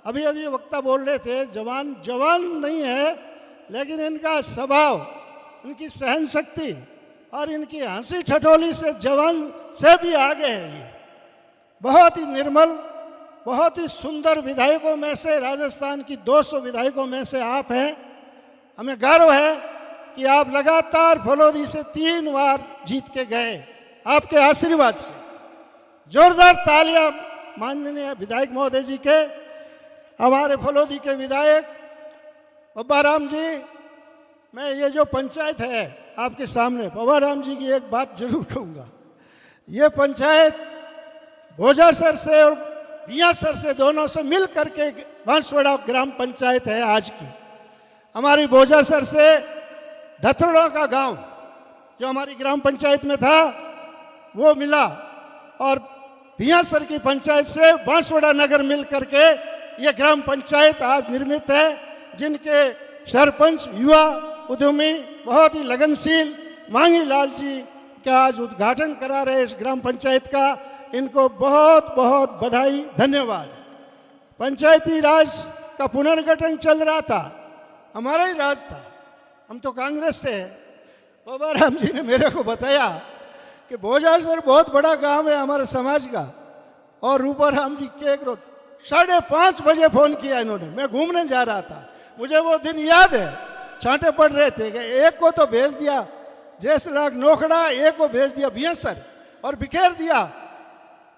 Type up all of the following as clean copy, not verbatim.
अभी अभी वक्ता बोल रहे थे, जवान जवान नहीं है, लेकिन इनका स्वभाव, इनकी सहन शक्ति और इनकी हंसी ठठोली से जवान से भी आगे है। ये बहुत ही निर्मल, बहुत ही सुंदर विधायकों में से, राजस्थान की 200 विधायकों में से आप हैं। हमें गर्व है कि आप लगातार फलोदी से 3 बार जीत के गए, आपके आशीर्वाद से। जोरदार तालियां माननीय विधायक महोदय जी के। हमारे फलोदी के विधायक बब्बा राम जी, मैं ये जो पंचायत है आपके सामने, बब्बा राम जी की एक बात जरूर कहूँगा। ये पंचायत भोजासर से और बियासर से, दोनों से मिल करके बांसवाड़ा ग्राम पंचायत है आज की। हमारी भोजासर से धतरोड़ा का गांव जो हमारी ग्राम पंचायत में था वो मिला, और बियासर की पंचायत से बांसवाड़ा नगर मिल करके ये ग्राम पंचायत आज निर्मित है, जिनके सरपंच युवा उद्यमी, बहुत ही लगनशील मांगी लाल जी का आज उद्घाटन करा रहे इस ग्राम पंचायत का। इनको बहुत बहुत बधाई, धन्यवाद। पंचायती राज का पुनर्गठन चल रहा था, हमारा ही राज था, हम तो कांग्रेस से हैं। बाबा राम जी ने मेरे को बताया कि भोजासर बहुत बड़ा गांव है हमारे समाज का, और रूपा राम जी के 5:30 बजे फोन किया इन्होंने। मैं घूमने जा रहा था, मुझे वो दिन याद है। छांटे पड़ रहे थे कि एक को तो भेज दिया जैसलाग नोखड़ा, एक को भेज दिया बियासर, और बिखेर दिया।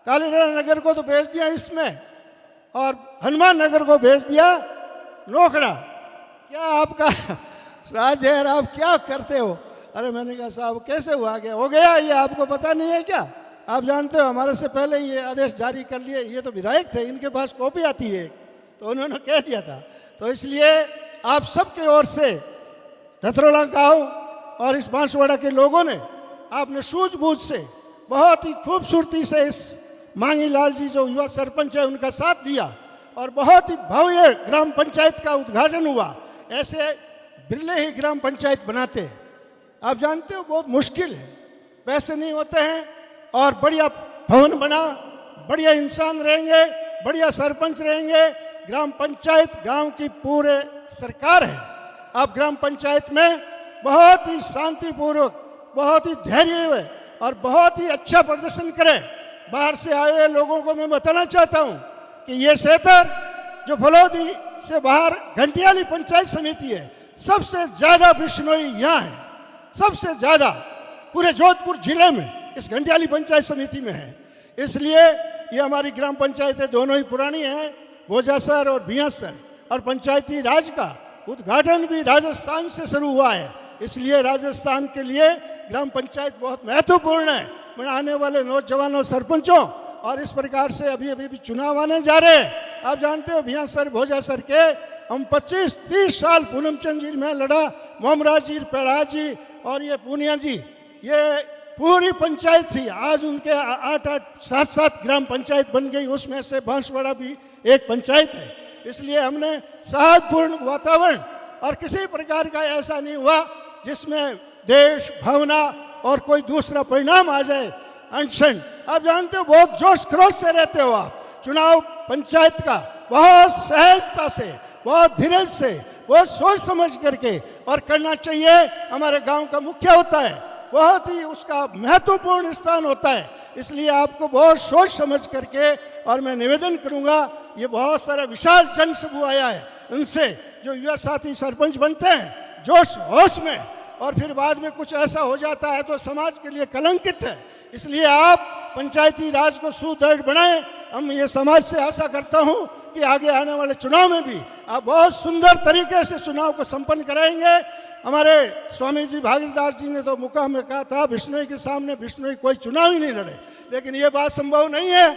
कालीराणा नगर को तो भेज दिया इसमें, और हनुमान नगर को भेज दिया नोखड़ा। क्या आपका राज है, आप क्या करते हो? अरे मैंने कहा साहब कैसे हुआ, गया हो गया, ये आपको पता नहीं है क्या? आप जानते हो हमारे से पहले ये आदेश जारी कर लिए। ये तो विधायक थे, इनके पास कॉपी आती है, तो उन्होंने कह दिया था। तो इसलिए आप सबके ओर से धतरोड़ा गांव और इस बांसवाड़ा के लोगों ने, आपने सूझबूझ से, बहुत ही खूबसूरती से इस मांगी लाल जी जो युवा सरपंच है उनका साथ दिया, और बहुत ही भव्य ग्राम पंचायत का उद्घाटन हुआ। ऐसे बिरले ही ग्राम पंचायत बनाते हैं, आप जानते हो बहुत मुश्किल है, पैसे नहीं होते हैं, और बढ़िया भवन बना, बढ़िया इंसान रहेंगे, बढ़िया सरपंच रहेंगे। ग्राम पंचायत गांव की पूरे सरकार है। आप ग्राम पंचायत में बहुत ही शांतिपूर्वक, बहुत ही धैर्य और बहुत ही अच्छा प्रदर्शन करें। बाहर से आए लोगों को मैं बताना चाहता हूं कि ये सेतर जो फलोदी से बाहर घंटियाली पंचायत समिति है, सबसे ज्यादा बिश्नोई यहाँ है, सबसे ज्यादा पूरे जोधपुर जिले में इस घंटियाली पंचायत समिति में है। इसलिए ये हमारी ग्राम पंचायतें दोनों ही पुरानी हैं, भोजासर और बियासर, और पंचायती राज का उद्घाटन भी राजस्थान से शुरू हुआ है। इसलिए राजस्थान के लिए ग्राम पंचायत बहुत महत्वपूर्ण है, बनाने वाले नौजवानों, सरपंचों, और इस प्रकार से अभी अभी भी चुनाव आने जा रहे हैं। आप जानते हो बियासर भोजासर के हम 25-30 साल पूनमचंद जी में लड़ा, मोमराज जी, पेड़ा जी और ये पूनिया जी, ये पूरी पंचायत थी। आज उनके 8-8, 7-7 ग्राम पंचायत बन गई, उसमें से बांसवाड़ा भी एक पंचायत है। इसलिए हमने सौहार्दपूर्ण वातावरण, और किसी प्रकार का ऐसा नहीं हुआ जिसमें देश भावना और कोई दूसरा परिणाम आ जाए, अनशन। आप जानते हो बहुत जोश खरोश से रहते हो आप। चुनाव पंचायत का बहुत सहजता से, बहुत धीरज से, बहुत सोच समझ करके और करना चाहिए। हमारे गांव का मुखिया होता है, बहुत ही उसका महत्वपूर्ण स्थान होता है। इसलिए आपको बहुत सोच समझ करके, और मैं निवेदन करूंगा, ये बहुत सारा विशाल जन समूह आया है, उनसे जो युवा साथी सरपंच बनते हैं जोश होश में, और फिर बाद में कुछ ऐसा हो जाता है तो समाज के लिए कलंकित है। इसलिए आप पंचायती राज को सुदृढ़ बनाएं। हम ये समाज से आशा करता हूं कि आगे आने वाले चुनाव में भी आप बहुत सुंदर तरीके से चुनाव को संपन्न कराएंगे। हमारे स्वामी जी भागीरदास जी ने तो मुकाम में कहा था, बिश्नोई के सामने बिश्नोई कोई चुनाव ही नहीं लड़े, लेकिन ये बात संभव नहीं है।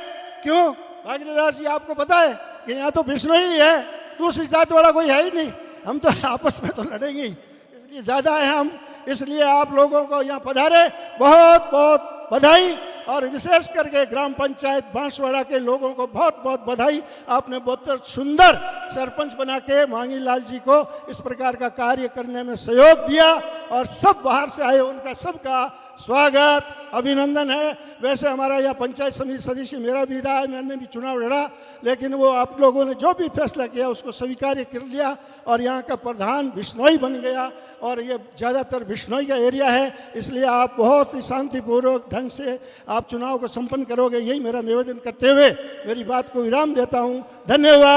क्यों भागीरदास जी, आपको पता है कि यहाँ तो बिश्नोई ही है, दूसरी जात वाला कोई है ही नहीं, हम तो आपस में तो लड़ेंगे ही, इसलिए ज़्यादा है हम। इसलिए आप लोगों को यहाँ पधारे, बहुत बहुत बधाई, और विशेष करके ग्राम पंचायत बांसवाड़ा के लोगों को बहुत बहुत बधाई। आपने बहुत सुंदर सरपंच बना के मांगी लाल जी को इस प्रकार का कार्य करने में सहयोग दिया, और सब बाहर से आए उनका सबका स्वागत, अभिनंदन है। वैसे हमारा यहाँ पंचायत समिति सदस्य मेरा भी रहा है, मैंने भी चुनाव लड़ा, लेकिन वो आप लोगों ने जो भी फैसला किया उसको स्वीकार कर लिया और यहाँ का प्रधान बिश्नोई बन गया और ये ज़्यादातर बिश्नोई का एरिया है, इसलिए आप बहुत ही शांतिपूर्वक ढंग से आप चुनाव को संपन्न करोगे, यही मेरा निवेदन करते हुए मेरी बात को विराम देता हूँ। धन्यवाद।